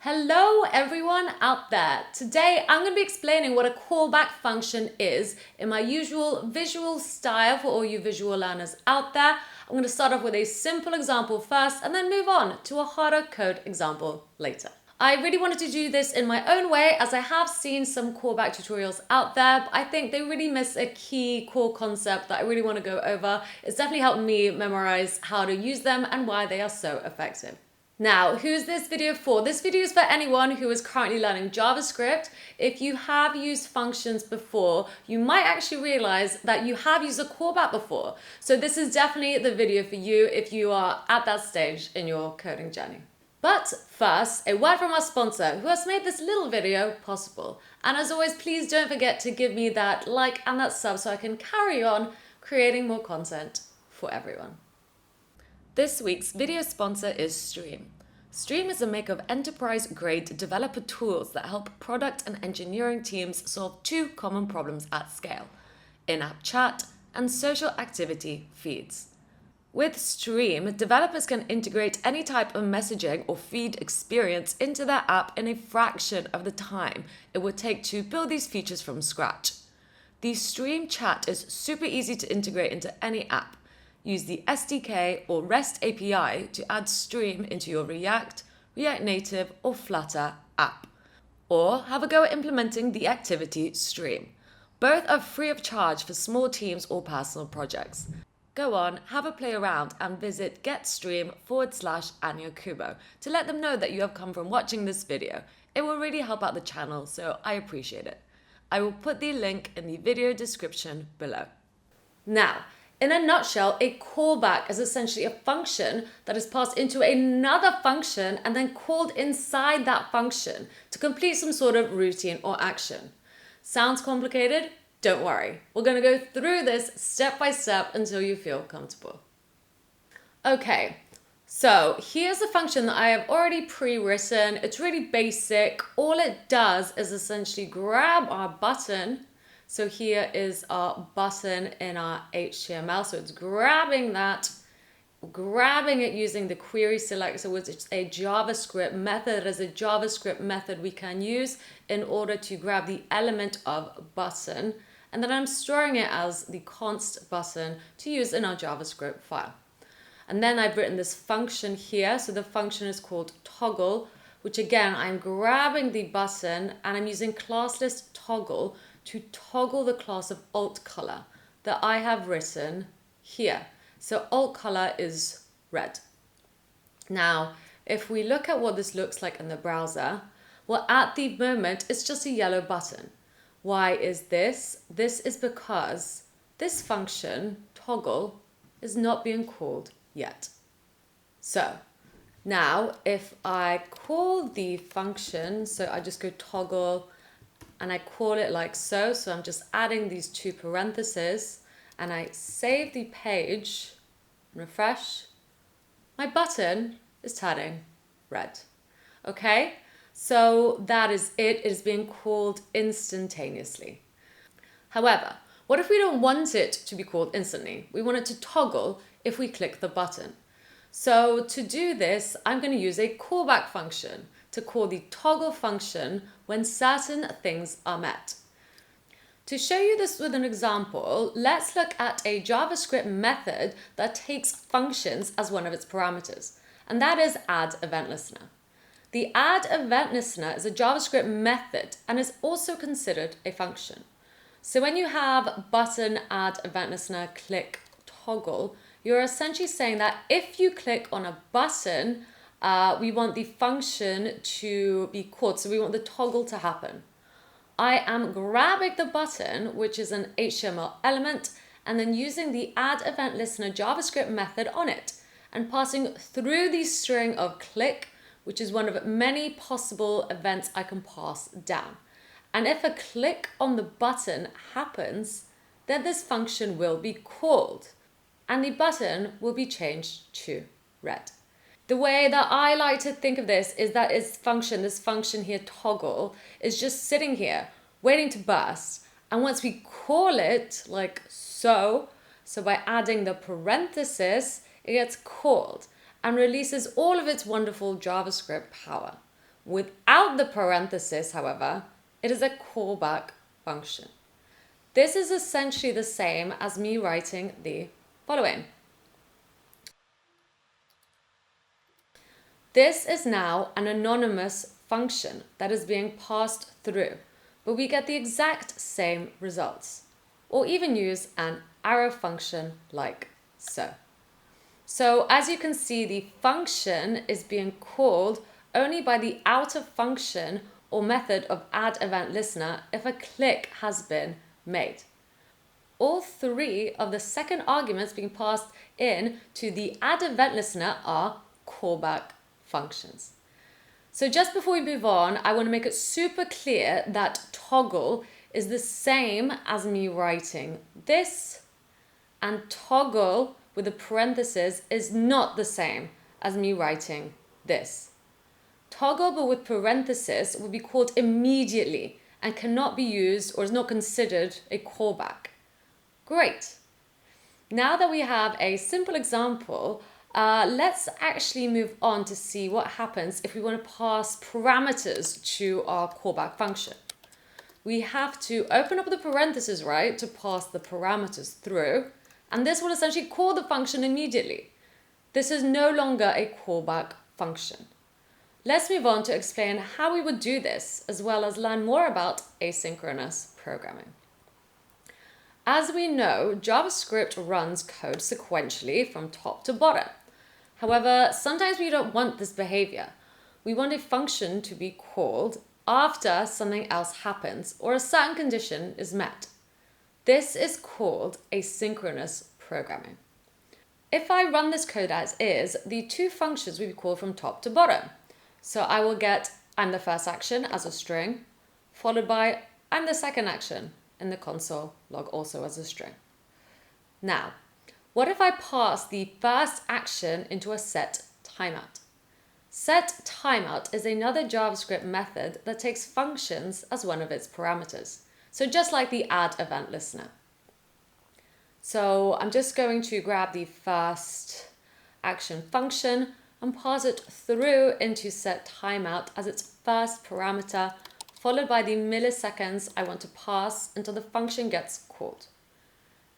Hello everyone out there. Today I'm going to be explaining what a callback function is in my usual visual style for all you visual learners out there. I'm going to start off with a simple example first and then move on to a harder code example later. I really wanted to do this in my own way as I have seen some callback tutorials out there, but I think they really miss a key core concept that I really want to go over. It's definitely helped me memorize how to use them and why they are so effective. Now, who's this video for? This video is for anyone who is currently learning JavaScript. If you have used functions before, you might actually realize that you have used a callback before. So this is definitely the video for you if you are at that stage in your coding journey. But first, a word from our sponsor who has made this little video possible. And as always, please don't forget to give me that like and that sub so I can carry on creating more content for everyone. This week's video sponsor is Stream. Stream is a maker of enterprise-grade developer tools that help product and engineering teams solve two common problems at scale: in-app chat and social activity feeds. With Stream, developers can integrate any type of messaging or feed experience into their app in a fraction of the time it would take to build these features from scratch. The Stream chat is super easy to integrate into any app. Use the SDK or REST API to add Stream into your React, React Native, or Flutter app. Or have a go at implementing the activity Stream. Both are free of charge for small teams or personal projects. Go on, have a play around and visit getstream.com/AnyaKubo to let them know that you have come from watching this video. It will really help out the channel, so I appreciate it. I will put the link in the video description below. Now, in a nutshell, a callback is essentially a function that is passed into another function and then called inside that function to complete some sort of routine or action. Sounds complicated? Don't worry. We're going to go through this step by step until you feel comfortable. Okay, so here's a function that I have already pre-written. It's really basic. All it does is essentially grab our button. So here is our button in our HTML. So it's grabbing that, grabbing it using the query selector, which is a JavaScript method. It is a JavaScript method we can use in order to grab the element of button. And then I'm storing it as the const button to use in our JavaScript file. And then I've written this function here. So the function is called toggle, which again, I'm grabbing the button and I'm using classless toggle to toggle the class of alt color that I have written here. So alt color is red. Now, if we look at what this looks like in the browser, well, at the moment, it's just a yellow button. Why is this? This is because this function, toggle, is not being called yet. So now if I call the function, so I just go toggle, and I call it like so. So I'm just adding these two parentheses and I save the page, refresh. My button is turning red. Okay, so that is it. It is being called instantaneously. However, what if we don't want it to be called instantly? We want it to toggle if we click the button. So to do this, I'm going to use a callback function to call the toggle function when certain things are met. To show you this with an example, let's look at a JavaScript method that takes functions as one of its parameters, and that is add event listener. The add event listener is a JavaScript method and is also considered a function. So when you have button add event listener click toggle, you're essentially saying that if you click on a button, we want the function to be called, so we want the toggle to happen. I am grabbing the button, which is an HTML element, and then using the add event listener JavaScript method on it, and passing through the string of click, which is one of many possible events I can pass down. And if a click on the button happens, then this function will be called, and the button will be changed to red. The way that I like to think of this is that this function here, toggle, is just sitting here waiting to burst. And once we call it like so by adding the parenthesis, it gets called and releases all of its wonderful JavaScript power. Without the parenthesis, however, it is a callback function. This is essentially the same as me writing the following. This is now an anonymous function that is being passed through, but we get the exact same results. Or even use an arrow function like so. So as you can see, the function is being called only by the outer function or method of add event listener if a click has been made. All three of the second arguments being passed in to the add event listener are callback functions. So just before we move on, I want to make it super clear that toggle is the same as me writing this, and toggle with a parenthesis is not the same as me writing this. Toggle but with parenthesis will be called immediately and cannot be used or is not considered a callback. Great. Now that we have a simple example, let's actually move on to see what happens if we want to pass parameters to our callback function. We have to open up the parentheses, right, to pass the parameters through, and this will essentially call the function immediately. This is no longer a callback function. Let's move on to explain how we would do this, as well as learn more about asynchronous programming. As we know, JavaScript runs code sequentially from top to bottom. However, sometimes we don't want this behavior. We want a function to be called after something else happens or a certain condition is met. This is called asynchronous programming. If I run this code as is, the two functions will be called from top to bottom. So I will get I'm the first action as a string, followed by I'm the second action in the console log also as a string. Now, what if I pass the first action into a set timeout? Set timeout is another JavaScript method that takes functions as one of its parameters. So just like the add event listener. So I'm just going to grab the first action function and pass it through into set timeout as its first parameter, followed by the milliseconds I want to pass until the function gets called.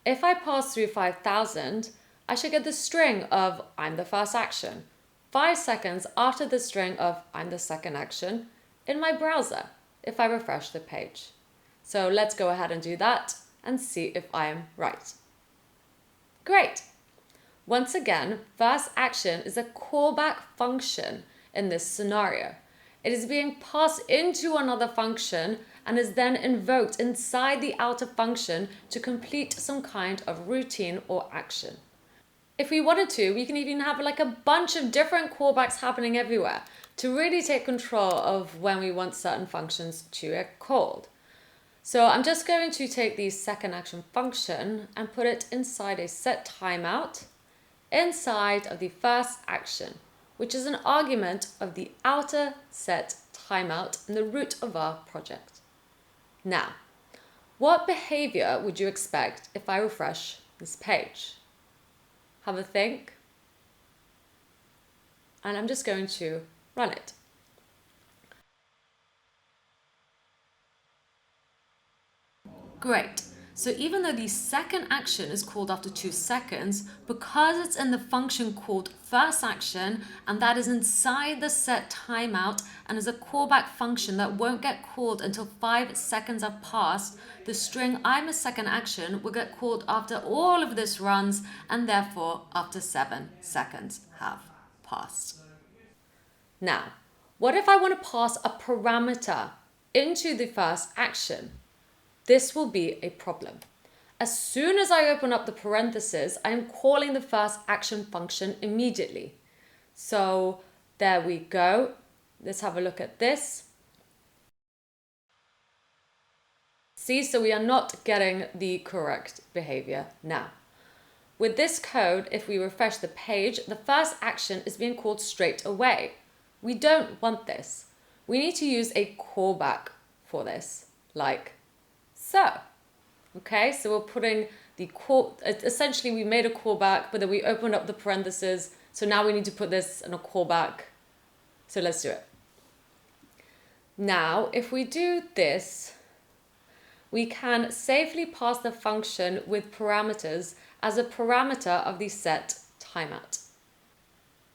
If I pass through 5,000, I should get the string of I'm the first action, 5 seconds after the string of I'm the second action in my browser if I refresh the page. So let's go ahead and do that and see if I am right. Great. Once again, first action is a callback function in this scenario. It is being passed into another function and is then invoked inside the outer function to complete some kind of routine or action. If we wanted to, we can even have like a bunch of different callbacks happening everywhere to really take control of when we want certain functions to get called. So I'm just going to take the second action function and put it inside a set timeout inside of the first action, which is an argument of the outer set timeout in the root of our project. Now, what behavior would you expect if I refresh this page? Have a think. And I'm just going to run it. Great. So even though the second action is called after 2 seconds, because it's in the function called first action, and that is inside the set timeout and is a callback function that won't get called until 5 seconds have passed, the string I'm a second action will get called after all of this runs and therefore after 7 seconds have passed. Now, what if I want to pass a parameter into the first action? This will be a problem. As soon as I open up the parentheses, I'm calling the first action function immediately. So there we go. Let's have a look at this. See, so we are not getting the correct behavior now. With this code, if we refresh the page, the first action is being called straight away. We don't want this. We need to use a callback for this, like so. Okay, so we're putting the call, essentially we made a callback, but then we opened up the parentheses. So now we need to put this in a callback. So let's do it. Now, if we do this, we can safely pass the function with parameters as a parameter of the set timeout.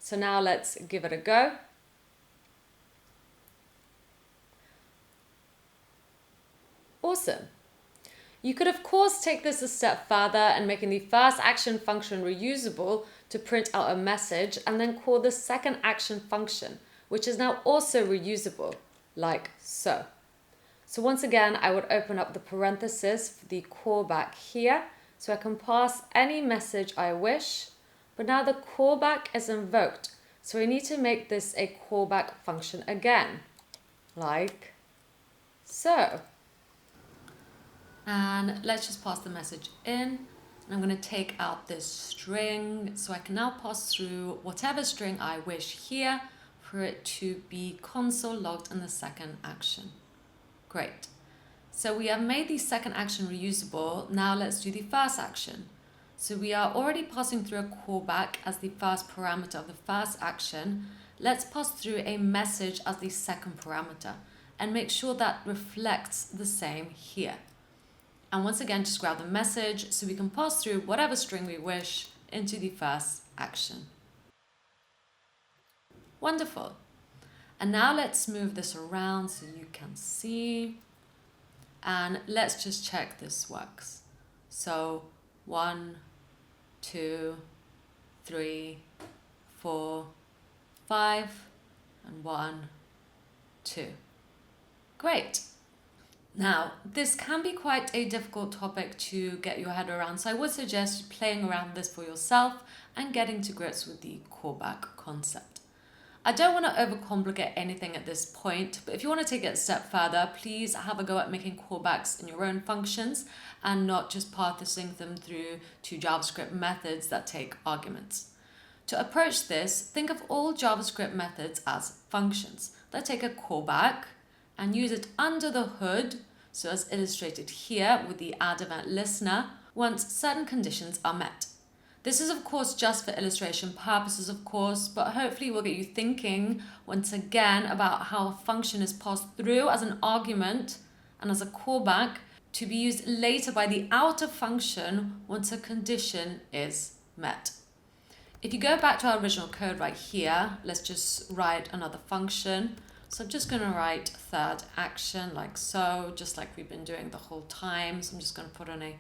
So now let's give it a go. Awesome. You could of course take this a step further and making the first action function reusable to print out a message and then call the second action function, which is now also reusable, like so. So once again, I would open up the parenthesis for the callback here, so I can pass any message I wish, but now the callback is invoked, so we need to make this a callback function again, like so. And let's just pass the message in. And I'm going to take out this string, so I can now pass through whatever string I wish here for it to be console logged in the second action. Great. So we have made the second action reusable. Now let's do the first action. So we are already passing through a callback as the first parameter of the first action. Let's pass through a message as the second parameter and make sure that reflects the same here. And once again, just grab the message so we can pass through whatever string we wish into the first action. Wonderful. And now let's move this around so you can see. And let's just check this works. So 1, 2, 3, 4, 5, and 1, 2. Great. Now, this can be quite a difficult topic to get your head around, so I would suggest playing around this for yourself and getting to grips with the callback concept. I don't want to overcomplicate anything at this point, but if you want to take it a step further, please have a go at making callbacks in your own functions and not just parsing them through to JavaScript methods that take arguments. To approach this, think of all JavaScript methods as functions that take a callback and use it under the hood, so as illustrated here with the add event listener, once certain conditions are met. This is of course just for illustration purposes of course, but hopefully will get you thinking once again about how a function is passed through as an argument and as a callback to be used later by the outer function once a condition is met. If you go back to our original code right here, let's just write another function. So I'm just going to write third action like so, just like we've been doing the whole time. So I'm just going to put on a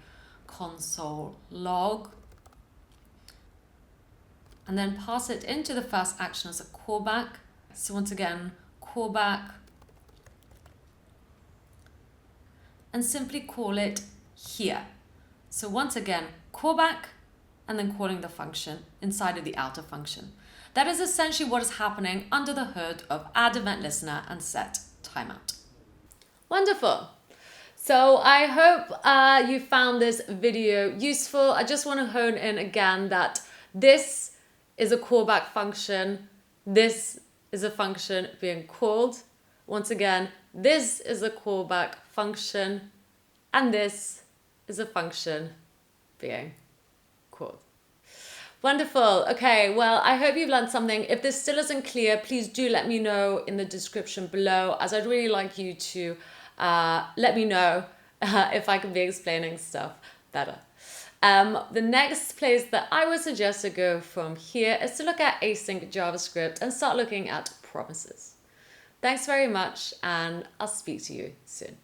console log and then pass it into the first action as a callback. So once again, callback, and simply call it here. So once again, callback, and then calling the function inside of the outer function. That is essentially what is happening under the hood of add event listener and set timeout. Wonderful. So I hope you found this video useful. I just want to hone in again that this is a callback function. This is a function being called. Once again, this is a callback function, and this is a function being called. Wonderful. Okay, well, I hope you've learned something. If this still isn't clear, please do let me know in the description below, as I'd really like you to let me know if I can be explaining stuff better. The next place that I would suggest to go from here is to look at async JavaScript and start looking at promises. Thanks very much, and I'll speak to you soon.